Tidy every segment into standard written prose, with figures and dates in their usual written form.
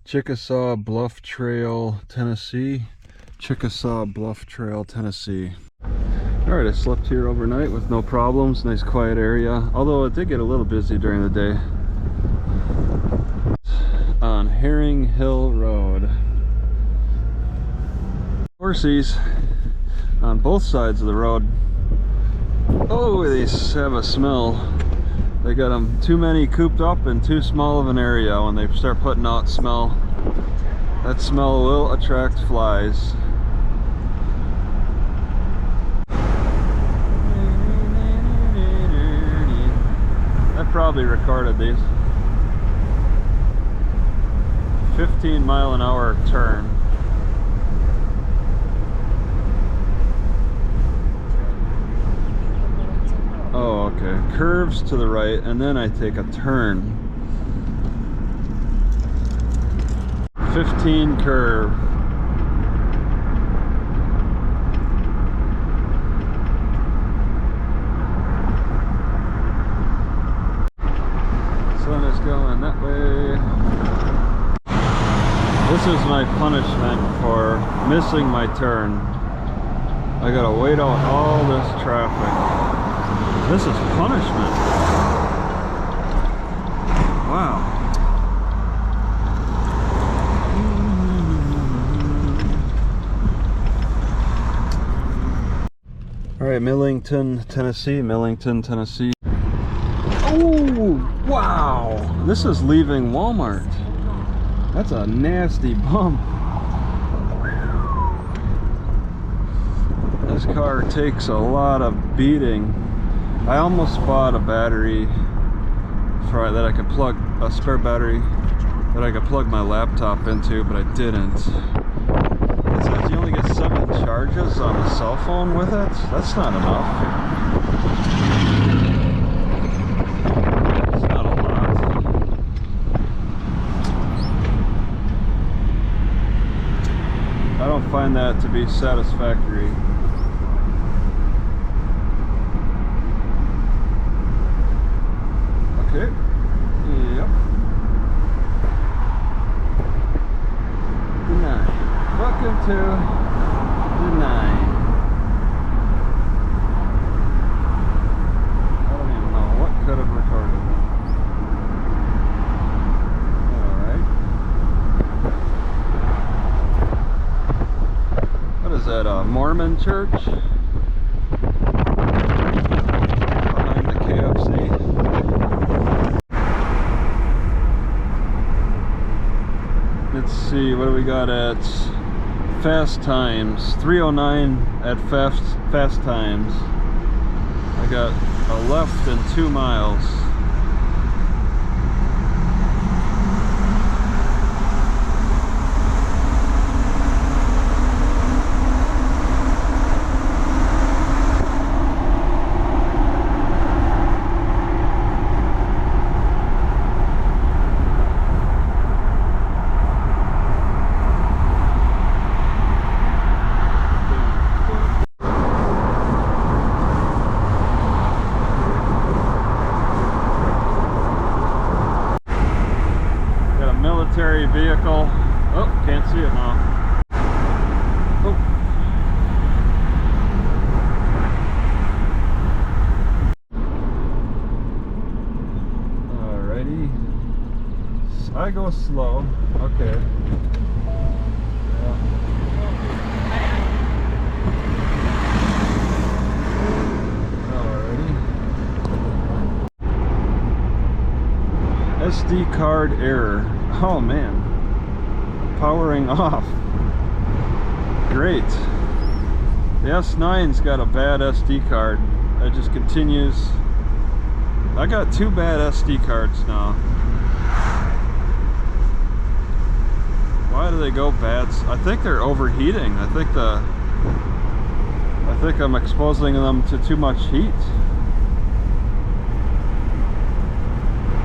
Chickasaw Bluff Trail, Tennessee. Chickasaw Bluff Trail, Tennessee. Alright, I slept here overnight with no problems. Nice quiet area. Although it did get a little busy during the day. On Herring Hill Road. Horsies on both sides of the road. Oh, they have a smell. They got them too many cooped up in too small of an area. When they start putting out smell, that smell will attract flies. I probably recorded these. 15-mile-an-hour turn. Oh, okay. Curves to the right, and then I take a turn. 15 curve. Sun is going that way. This is my punishment for missing my turn. I gotta wait out all this traffic. This is punishment. Wow. All right, Millington, Tennessee. Millington, Tennessee. Oh, wow. This is leaving Walmart. That's a nasty bump. This car takes a lot of beating. I almost bought a battery for that I could plug, a spare battery that I could plug my laptop into, but I didn't. It says you only get 7 charges on the cell phone with it. That's not enough. It's not a lot. I don't find that to be satisfactory. Okay. Yep. Deny. Welcome to Deny. I don't even know what could have recorded that. Alright. What is that, a Mormon church? Behind the KFC. Let's see, what do we got at Fast Times? 309 at Fast Times. I got a left and 2 miles. Military vehicle. Oh, can't see it now. Oh. Alrighty. I go slow. Okay. Alrighty. SD card error. Oh man, powering off. Great. The S9's got a bad SD card. It just continues. I got 2 bad SD cards now. Why do they go bad? I think they're overheating. I think I'm exposing them to too much heat.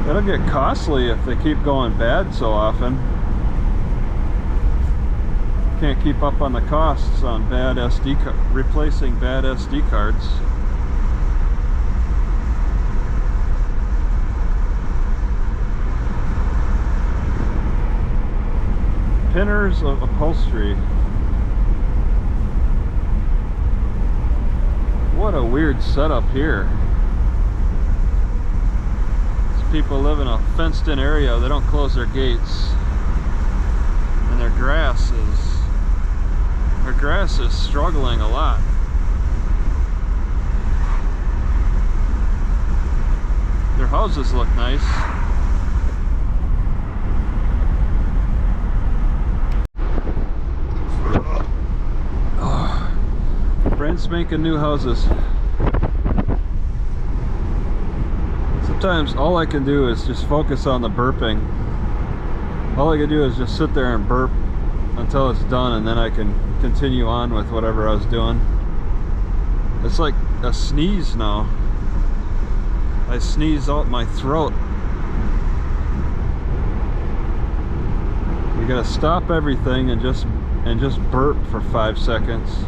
It'll get costly if they keep going bad so often. Can't keep up on the costs on bad replacing bad SD cards. Pinners of upholstery. What a weird setup here. These people live in a fenced-in area. They don't close their gates, and their grass is struggling a lot. Their houses look nice. Brand spanking new houses. Sometimes all I can do is just focus on the burping. All I can do is just sit there and burp until it's done, and then I can continue on with whatever I was doing. It's like a sneeze now. I sneeze out my throat. You gotta stop everything and just burp for 5 seconds.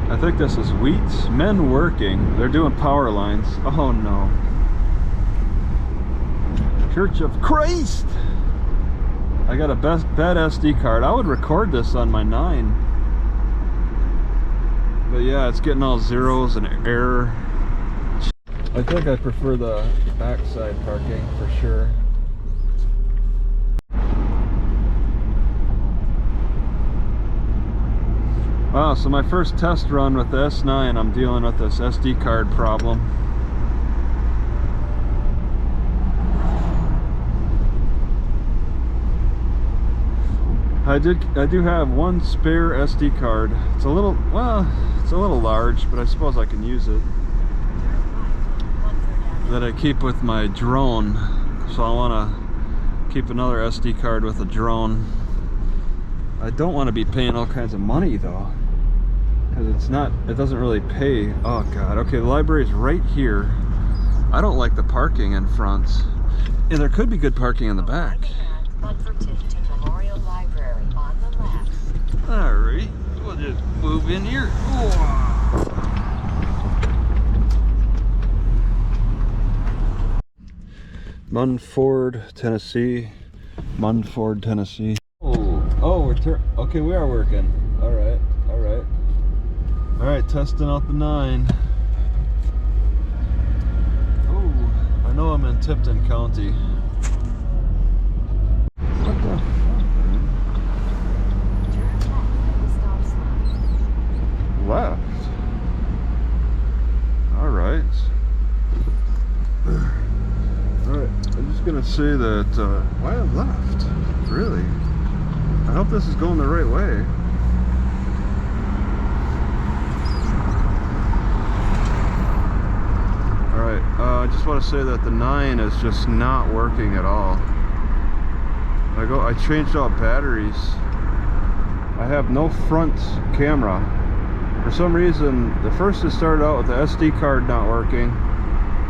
I think this is wheat. Men working. They're doing power lines. Oh no. Church of Christ! I got a bad SD card. I would record this on my 9. But yeah, it's getting all zeros and error. I think I prefer the backside parking for sure. Wow, so my first test run with the S9, I'm dealing with this SD card problem. I do have one spare SD card. It's a little, well, it's a little large, but I suppose I can use it. That I keep with my drone. So I want to keep another SD card with a drone. I don't want to be paying all kinds of money though, because it doesn't really pay. Oh god. Okay, the library's right here. I don't like the parking in front. And there could be good parking in the back. Alright, we'll just move in here. Munford, Tennessee. Munford, Tennessee. Oh, okay, we are working. Alright. Alright, testing out the 9. Oh, I know I'm in Tipton County. What the fuck, man? Left. Alright. Alright, I'm just gonna say that, why left? Really? I hope this is going the right way. Alright, I just want to say that the 9 is just not working at all. I changed out batteries. I have no front camera. For some reason, the first it started out with the SD card not working.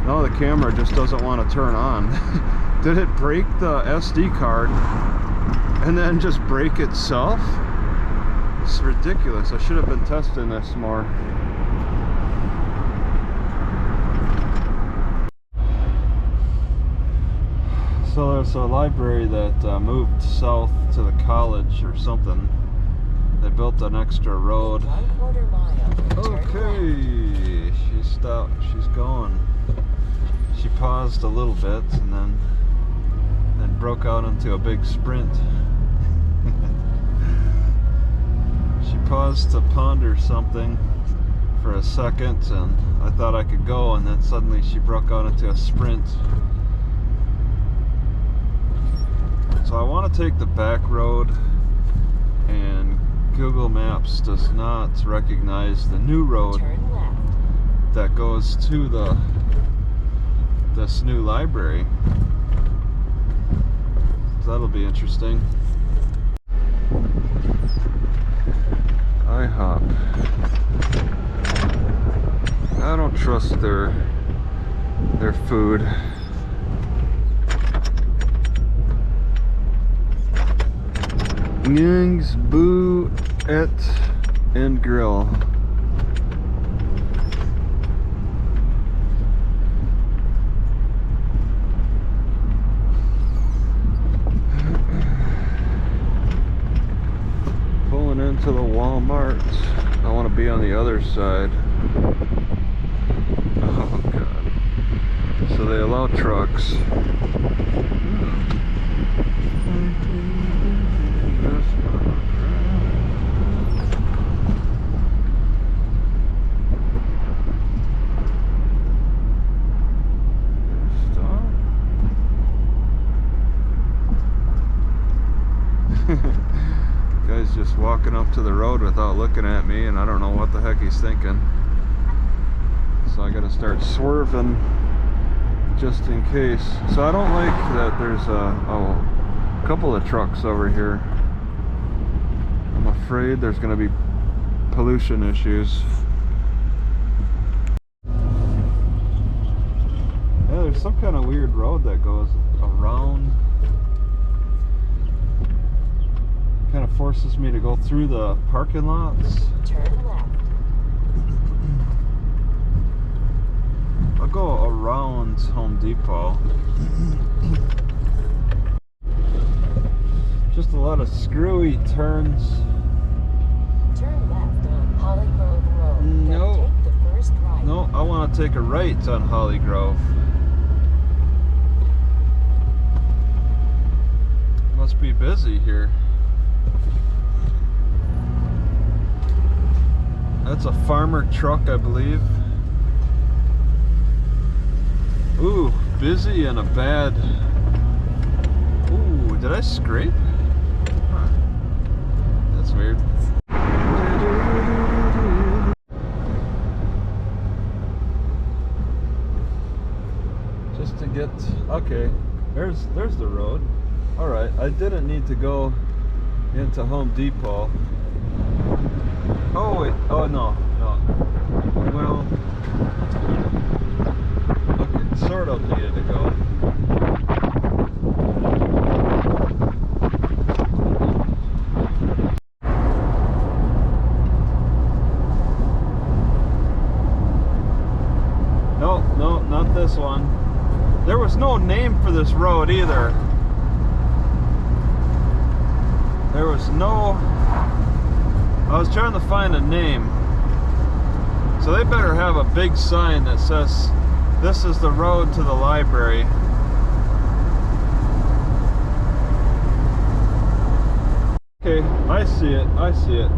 Now the camera just doesn't want to turn on. Did it break the SD card and then just break itself? It's ridiculous. I should have been testing this more. So there's a library that moved south to the college or something. They built an extra road. Okay, she stopped. She's going. She paused a little bit and then broke out into a big sprint. She paused to ponder something for a second, and I thought I could go, and then suddenly she broke out into a sprint. So I want to take the back road, and Google Maps does not recognize the new road that goes to this new library. So that'll be interesting. IHOP. I don't trust their food. Young's Boo Et and Grill. be on the other side. Oh god. So they allow trucks. Guy's just walking up to the road without looking at me, and I don't know what the heck he's thinking. So I gotta start swerving just in case. So I don't like that there's a couple of trucks over here. I'm afraid there's gonna be pollution issues. Yeah, there's some kind of weird road that goes around. Kind of forces me to go through the parking lots. Turn left. I'll go around Home Depot. Just a lot of screwy turns. Turn left on Holly Grove Road. No. Then take the first right. No, I want to take a right on Holly Grove. Must be busy here. That's a farmer truck, I believe. Ooh, busy and a bad. Ooh, did I scrape? Huh. That's weird. Just to get, okay, there's the road. All right, I didn't need to go into Home Depot. Oh wait, oh no. Well, okay, sort of needed to go. No, not this one. There was no name for this road either. There was no... I was trying to find a name. So they better have a big sign that says, "This is the road to the library." Okay, I see it,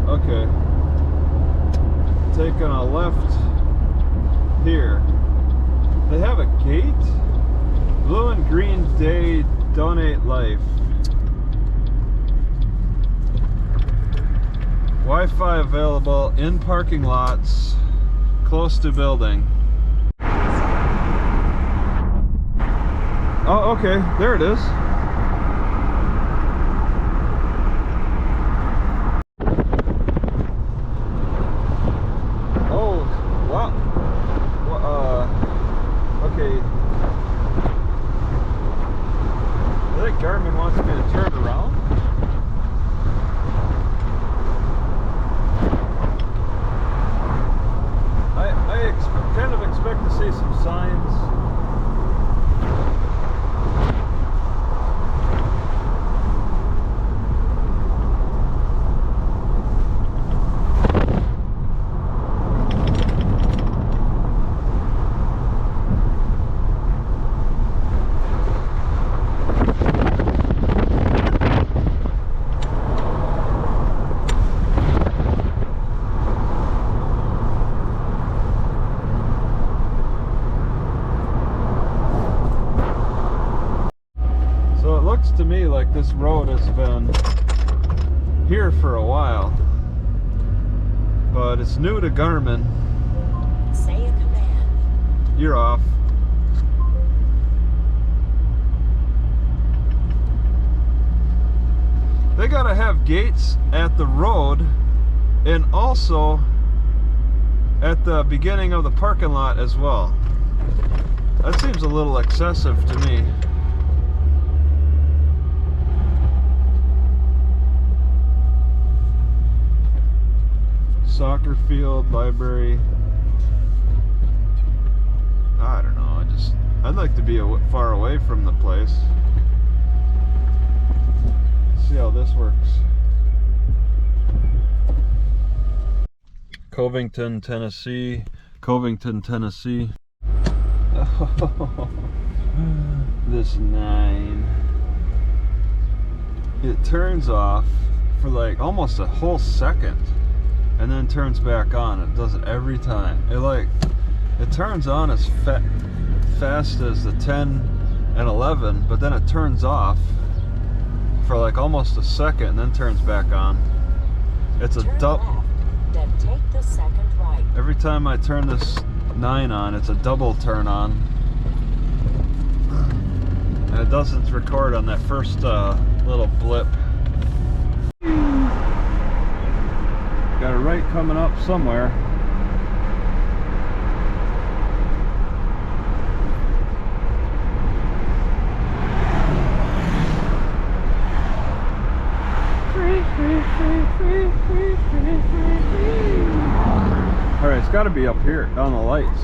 okay. Taking a left here. They have a gate? Blue and green day, donate life. Wi-Fi available in parking lots close to building. Oh, okay, there it is. Oh, wow. Okay. I think Garmin wants me to turn around. I kind of expect to see some signs. To me, like this road has been here for a while, but it's new to Garmin. Say a command. You're off. They gotta have gates at the road and also at the beginning of the parking lot as well. That seems a little excessive to me. Soccer field, library. I don't know. I'd like to be far away from the place. See how this works. Covington, Tennessee. Covington, Tennessee. Oh, this 9. It turns off for like almost a whole second and then turns back on. It does it every time. It turns on as fast as the 10 and 11, but then it turns off for like almost a second and then turns back on. It's a double. Then take the second right. Every time I turn this 9 on, it's a double turn on. And it doesn't record on that first little blip. Got a right coming up somewhere. Alright, it's got to be up here, on the lights.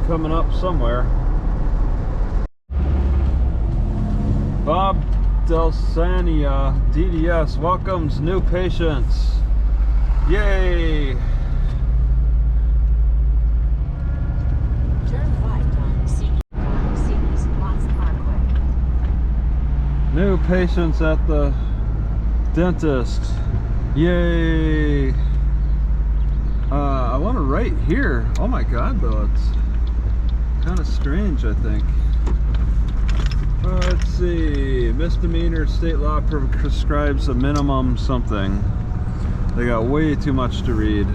Coming up somewhere. Bob Delsania, DDS, welcomes new patients. Yay! Turn right on Cities Lots Parkway. New patients at the dentist. Yay! I want to right here. Oh my god, though, it's kind of strange, I think. Let's see. Misdemeanor state law prescribes a minimum something. They got way too much to read.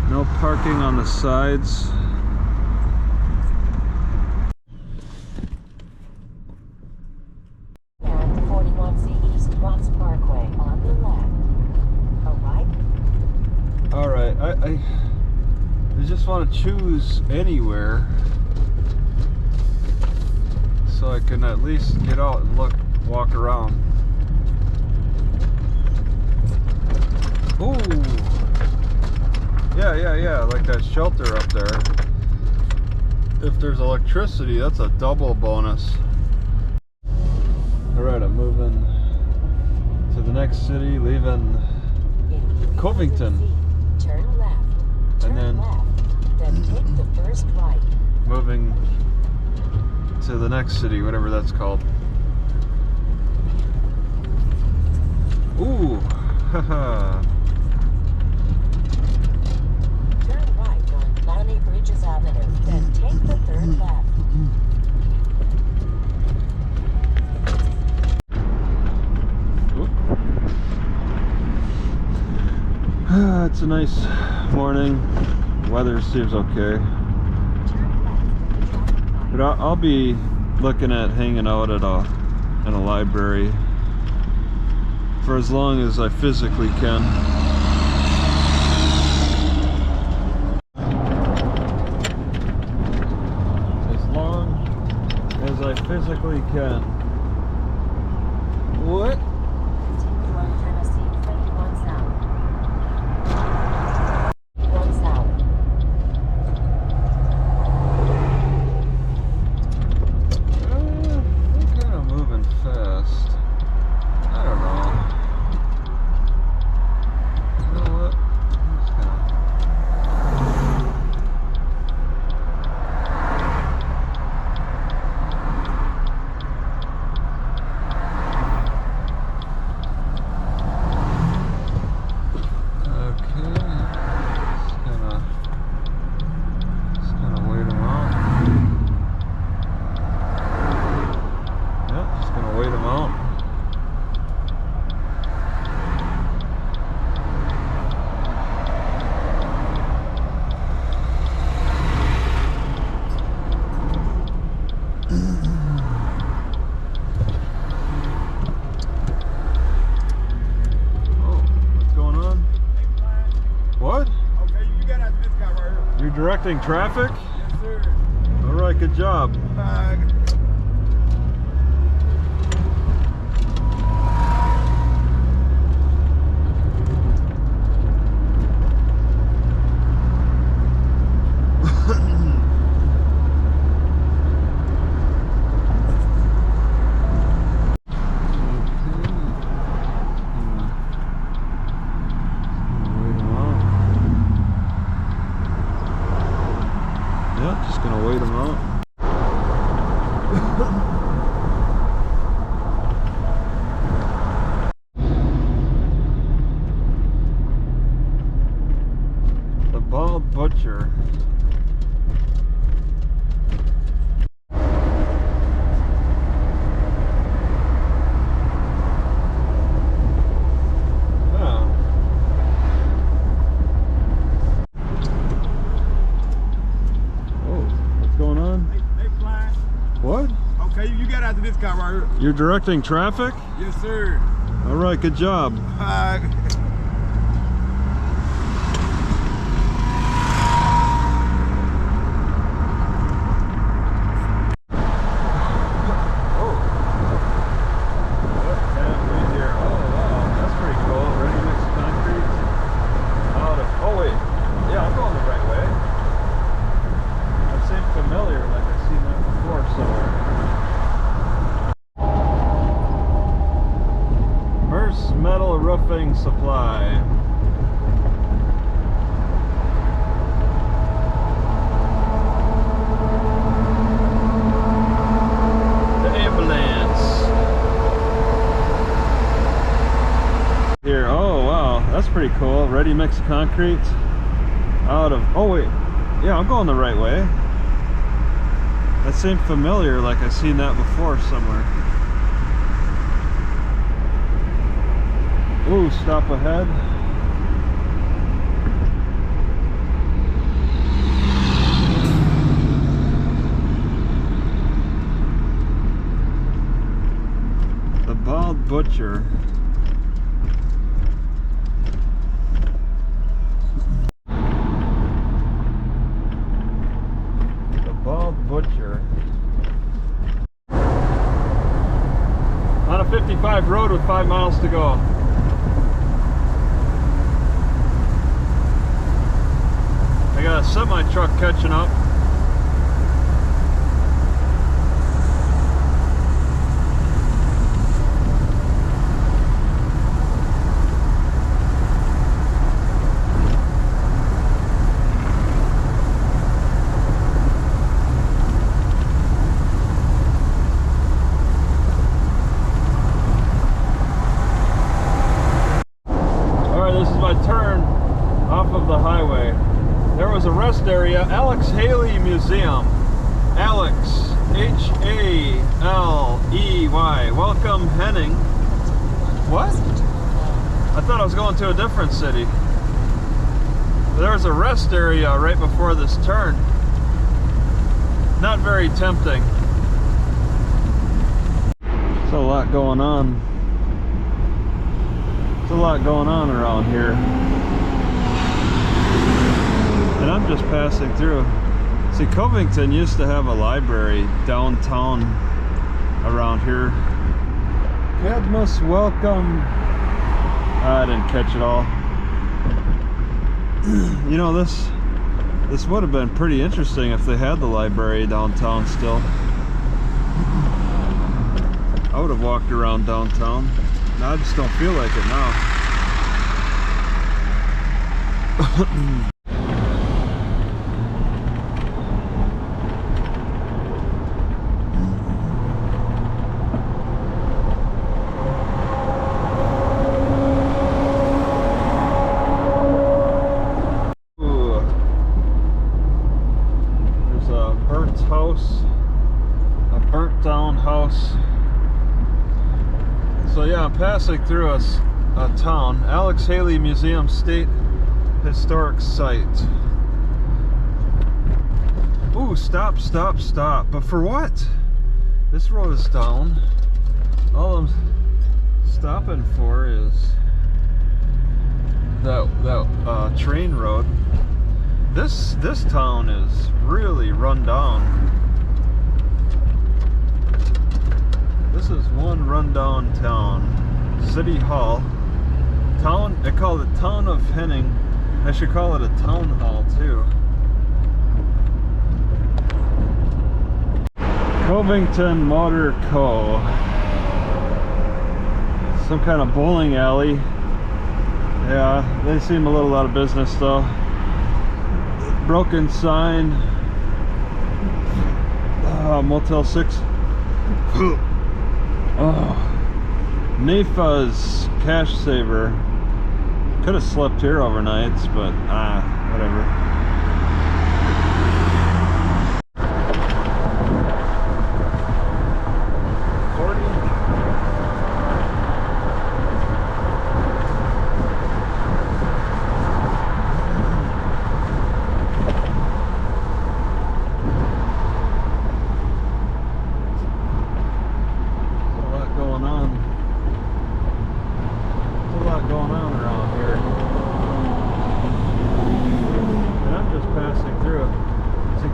No parking on the sides. And 41C East Watts Parkway on the left. All right. Alright, I just want to choose anywhere so I can at least get out and walk around. Ooh, yeah, like that shelter up there. If there's electricity, that's a double bonus. Alright, I'm moving to the next city, leaving Covington. Turn left. And then take the first right. Moving to the next city, whatever that's called. Ooh, haha. Turn right on Bonnie Bridges Avenue, then take the third left. It's a nice morning. Weather seems okay. But I'll be looking at hanging out at in a library for as long as I physically can. As long as I physically can. What? Continue on Tennessee 21 south. 1 south. I'm kind of moving fast. I don't know. You know what? I'm just gonna... Okay. Just gonna wait him out. Yep, just gonna wait him out. directing traffic? Yes, sir. All right, good job. Just gonna wait them out. The Bald Butcher. What? Okay, you got after this car right here. You're directing traffic? Yes, sir. All right, good job. Metal roofing supply. The ambulance. Here, oh wow, that's pretty cool. Ready mix concrete out of, oh wait, yeah, I'm going the right way. That seemed familiar, like I've seen that before somewhere. Ooh, stop ahead. The Bald Butcher. The Bald Butcher. On a 55 road with 5 miles to go. I got a semi-truck catching up. All right, this is my turn off of the highway. There was a rest area, Alex Haley Museum. Alex, H-A-L-E-Y. Welcome, Henning. What? I thought I was going to a different city. There was a rest area right before this turn. Not very tempting. There's a lot going on. There's a lot going on around here. And I'm just passing through. See, Covington used to have a library downtown around here. Cadmus, welcome. I didn't catch it all. You know, this would have been pretty interesting if they had the library downtown still. I would have walked around downtown. No, I just don't feel like it now. A burnt down house. So yeah, I'm passing through a town, Alex Haley Museum State Historic Site. Ooh, stop, stop, stop. But for what? This road is down. All I'm stopping for is that train road. This town is really run down. This is one rundown town. City Hall. Town, they call it Town of Henning. I should call it a town hall too. Covington Motor Co. Some kind of bowling alley. Yeah, they seem a little out of business though. Broken sign. Motel 6. Nifa's Cash Saver. Could have slept here overnights, but whatever.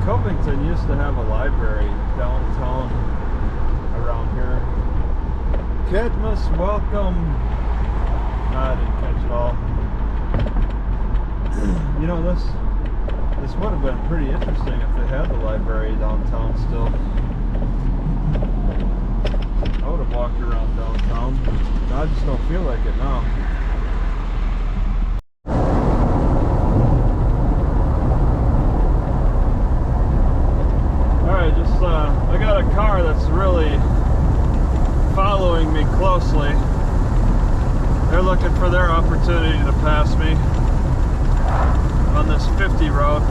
Covington used to have a library downtown around here. Cadmus, welcome. I didn't catch it all. You know, this would have been pretty interesting if they had the library downtown still. I would have walked around downtown. I just don't feel like it now. I got a car that's really following me closely. They're looking for their opportunity to pass me on this 50 road.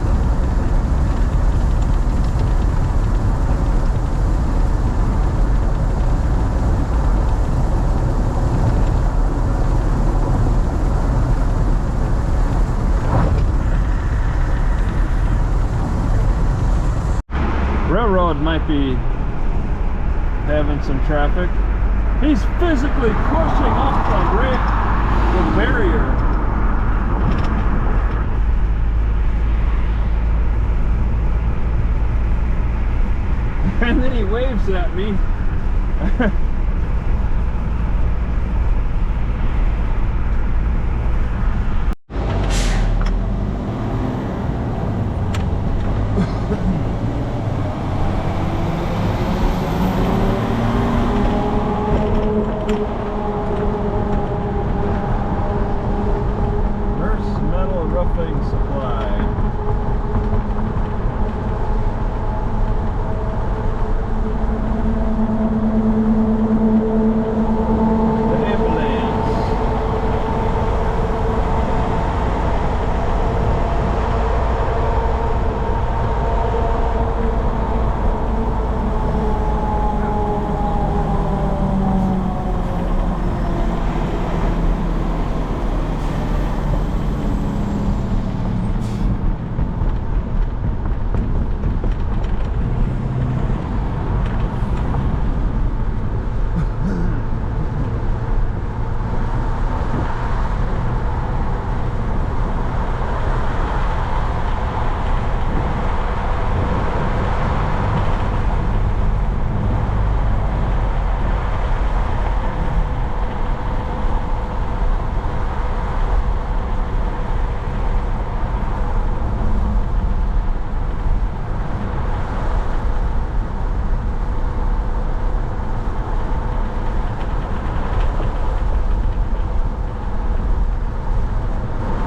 Railroad might be having some traffic. He's physically pushing up the barrier. And then he waves at me.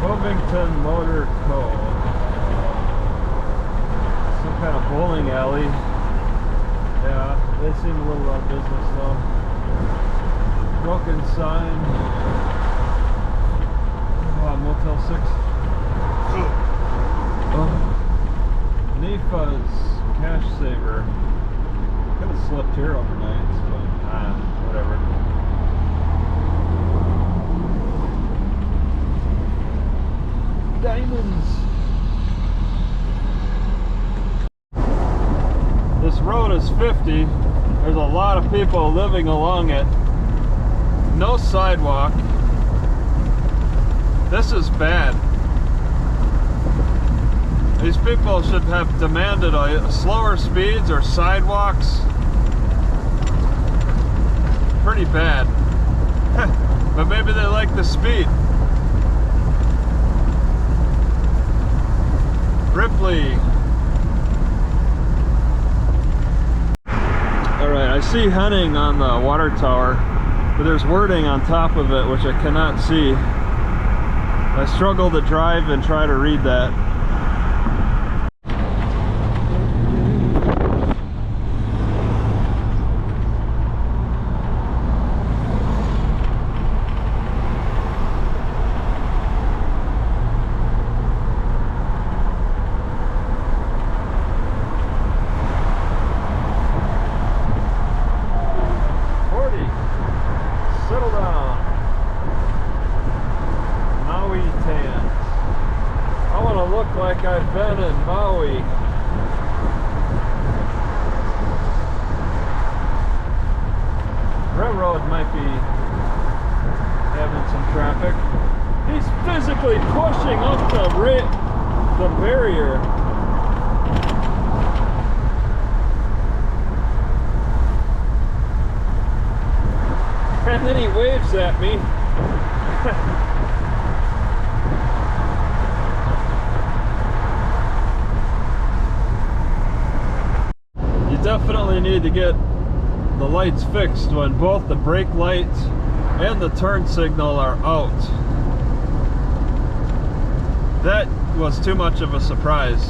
Covington Motor Co. Some kind of bowling alley. Yeah, they seem a little out of business though. Broken sign. Motel 6. Nifa's Cash Saver. Could have slept here overnight, but whatever. Diamonds. This road is 50. There's a lot of people living along it. No sidewalk. This is bad. These people should have demanded slower speeds or sidewalks. Pretty bad. But maybe they like the speed. Ripley. Alright, I see Henning on the water tower, but there's wording on top of it which I cannot see. I struggle to drive and try to read that. Like I've been in Maui. Railroad might be having some traffic. He's physically pushing up the barrier. And then he waves at me. Definitely need to get the lights fixed when both the brake light and the turn signal are out. That was too much of a surprise.